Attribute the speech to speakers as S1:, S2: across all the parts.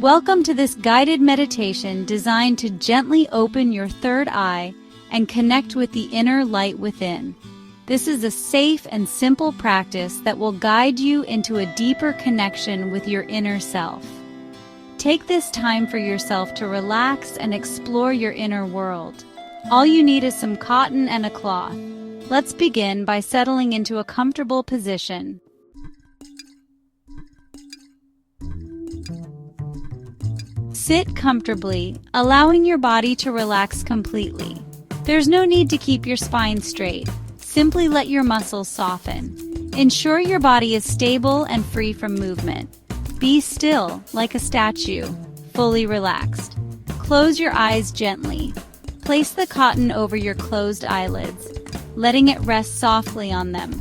S1: Welcome to this guided meditation designed to gently open your third eye and connect with the inner light within. This is a safe and simple practice that will guide you into a deeper connection with your inner self. Take this time for yourself to relax and explore your inner world. All you need is some cotton and a cloth. Let's begin by settling into a comfortable position. Sit comfortably, allowing your body to relax completely. There's no need to keep your spine straight. Simply let your muscles soften. Ensure your body is stable and free from movement. Be still, like a statue, fully relaxed. Close your eyes gently. Place the cotton over your closed eyelids, letting it rest softly on them.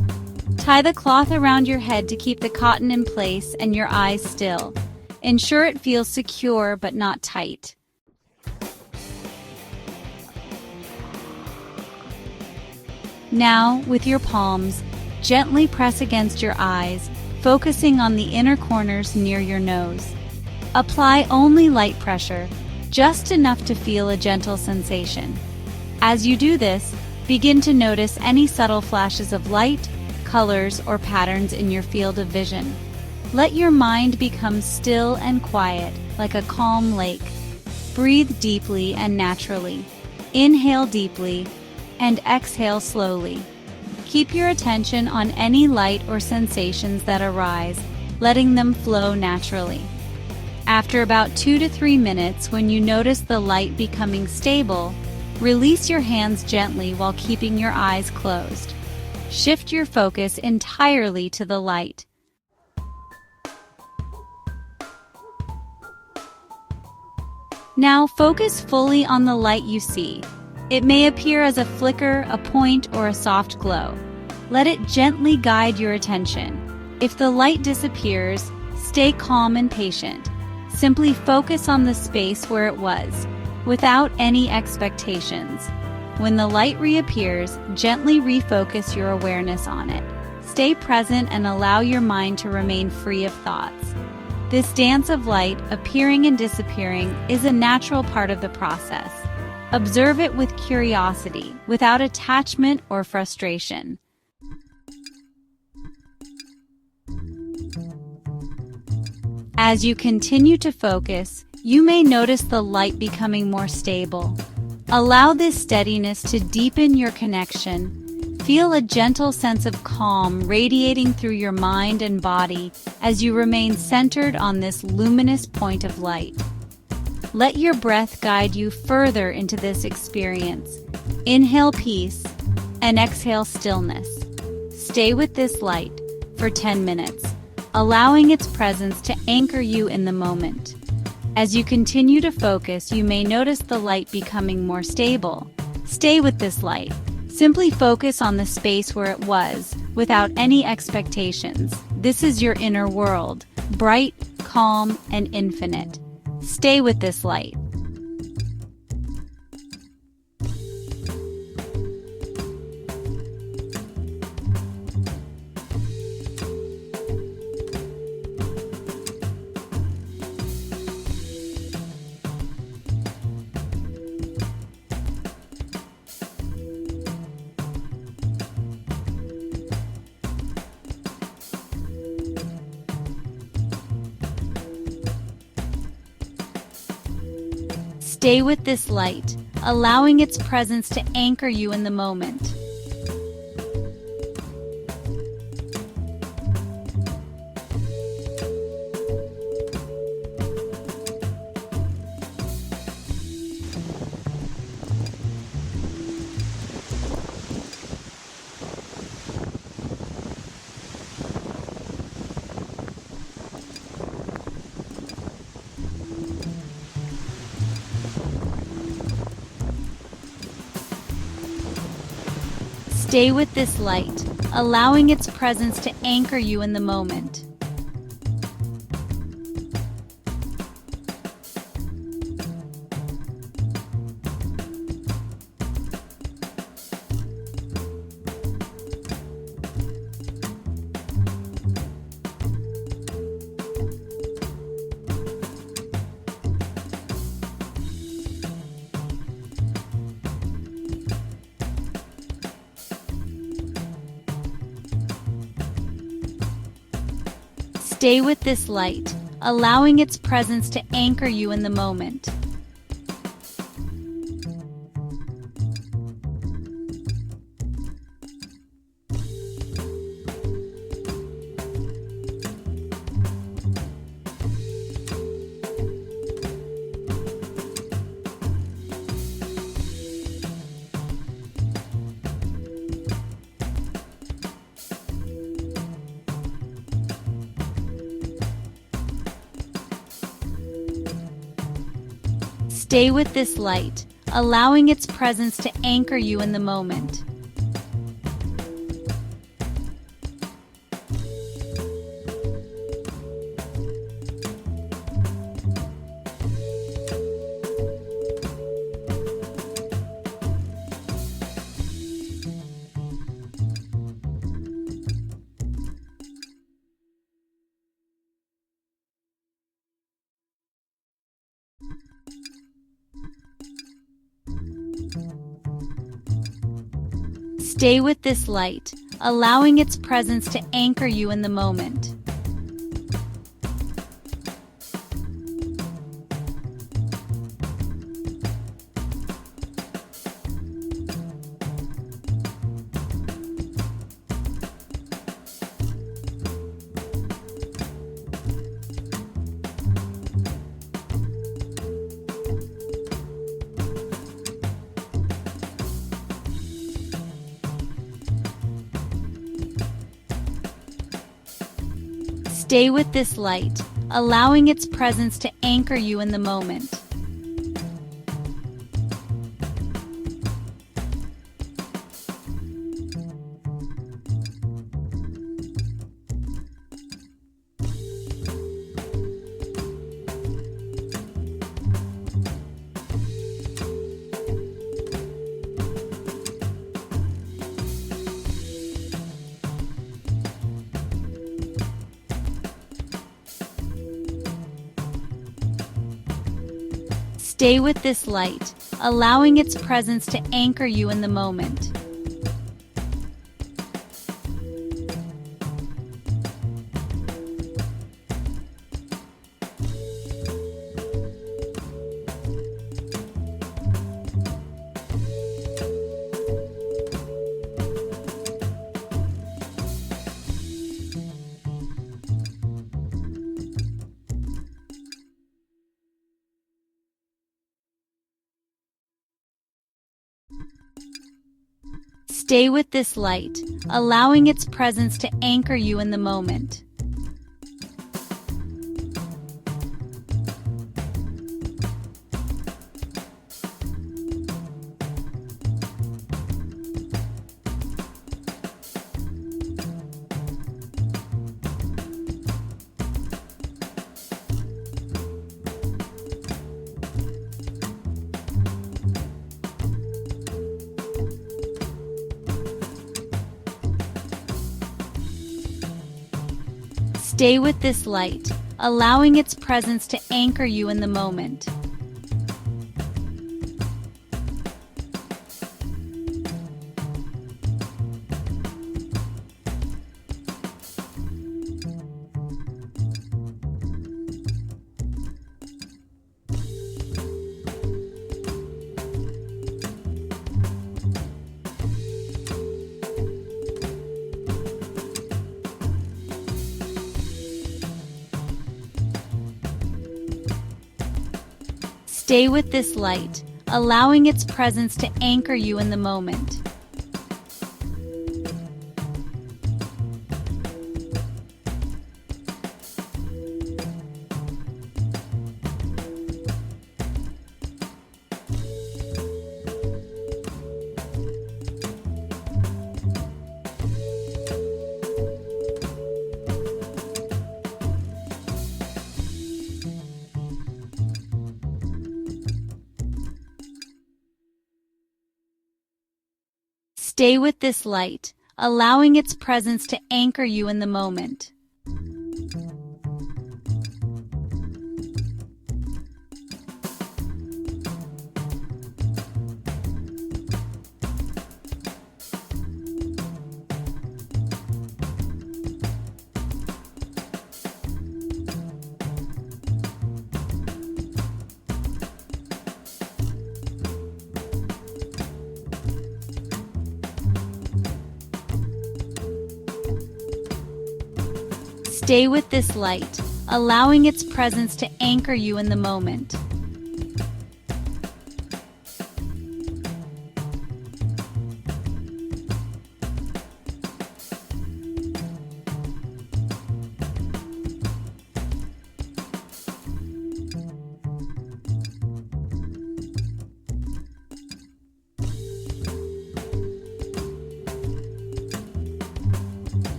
S1: Tie the cloth around your head to keep the cotton in place and your eyes still. Ensure it feels secure but not tight. Now, with your palms, gently press against your eyes, focusing on the inner corners near your nose. Apply only light pressure, just enough to feel a gentle sensation. As you do this, begin to notice any subtle flashes of light, colors, or patterns in your field of vision. Let your mind become still and quiet, like a calm lake. Breathe deeply and naturally. Inhale deeply and exhale slowly. Keep your attention on any light or sensations that arise, letting them flow naturally. After about 2 to 3 minutes, when you notice the light becoming stable, release your hands gently while keeping your eyes closed. Shift your focus entirely to the light. Now focus fully on the light you see. It may appear as a flicker, a point, or a soft glow. Let it gently guide your attention. If the light disappears, stay calm and patient. Simply focus on the space where it was, without any expectations. When the light reappears, gently refocus your awareness on it. Stay present and allow your mind to remain free of thoughts. This dance of light, appearing and disappearing, is a natural part of the process. Observe it with curiosity, without attachment or frustration. As you continue to focus, you may notice the light becoming more stable. Allow this steadiness to deepen your connection. Feel a gentle sense of calm radiating through your mind and body as you remain centered on this luminous point of light. Let your breath guide you further into this experience. Inhale peace and exhale stillness. Stay with this light for 10 minutes, allowing its presence to anchor you in the moment. As you continue to focus, you may notice the light becoming more stable. Stay with this light. Simply focus on the space where it was, without any expectations. This is your inner world, bright, calm, and infinite. Stay with this light. Stay with this light, allowing its presence to anchor you in the moment. Stay with this light, allowing its presence to anchor you in the moment. Stay with this light, allowing its presence to anchor you in the moment. Stay with this light, allowing its presence to anchor you in the moment. Stay with this light, allowing its presence to anchor you in the moment. Stay with this light, allowing its presence to anchor you in the moment. Stay with this light, allowing its presence to anchor you in the moment. Stay with this light, allowing its presence to anchor you in the moment. Stay with this light, allowing its presence to anchor you in the moment. Stay with this light, allowing its presence to anchor you in the moment. Stay with this light, allowing its presence to anchor you in the moment. Stay with this light, allowing its presence to anchor you in the moment.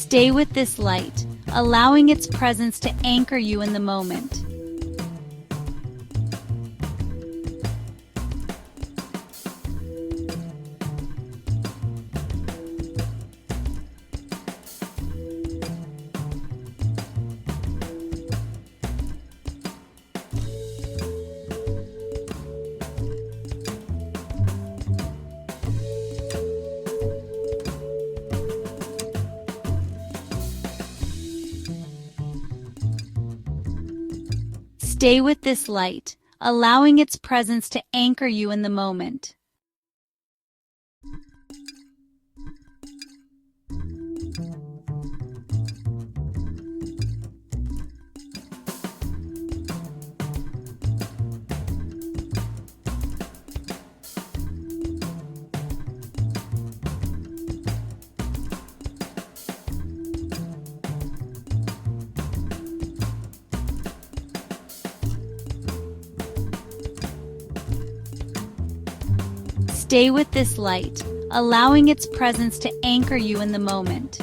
S1: Stay with this light, allowing its presence to anchor you in the moment. Stay with this light, allowing its presence to anchor you in the moment. Stay with this light, allowing its presence to anchor you in the moment.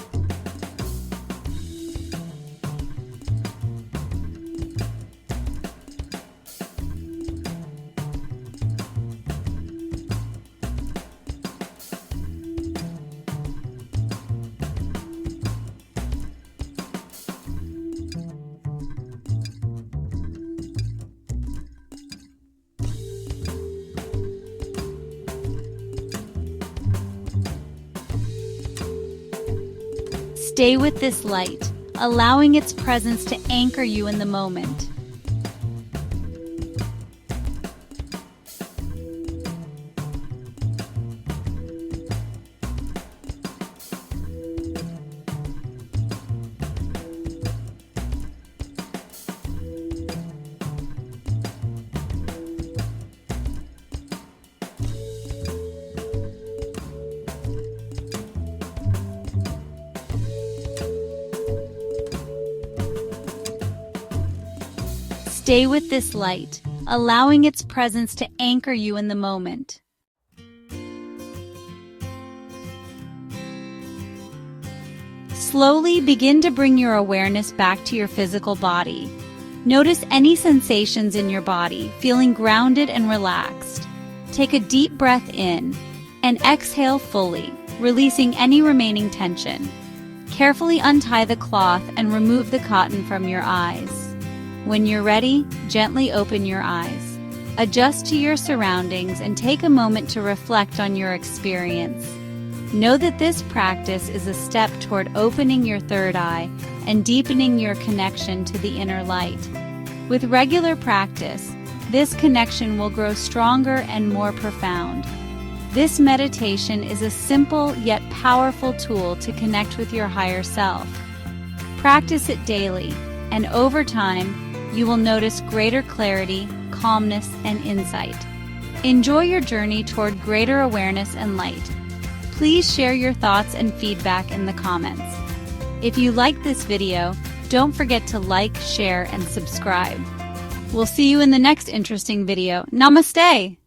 S1: Stay with this light, allowing its presence to anchor you in the moment. Stay with this light, allowing its presence to anchor you in the moment. Slowly begin to bring your awareness back to your physical body. Notice any sensations in your body, feeling grounded and relaxed. Take a deep breath in and exhale fully, releasing any remaining tension. Carefully untie the cloth and remove the cotton from your eyes. When you're ready, gently open your eyes. Adjust to your surroundings and take a moment to reflect on your experience. Know that this practice is a step toward opening your third eye and deepening your connection to the inner light. With regular practice, this connection will grow stronger and more profound. This meditation is a simple yet powerful tool to connect with your higher self. Practice it daily, and over time, you will notice greater clarity, calmness, and insight. Enjoy your journey toward greater awareness and light. Please share your thoughts and feedback in the comments. If you liked this video, don't forget to like, share, and subscribe. We'll see you in the next interesting video. Namaste!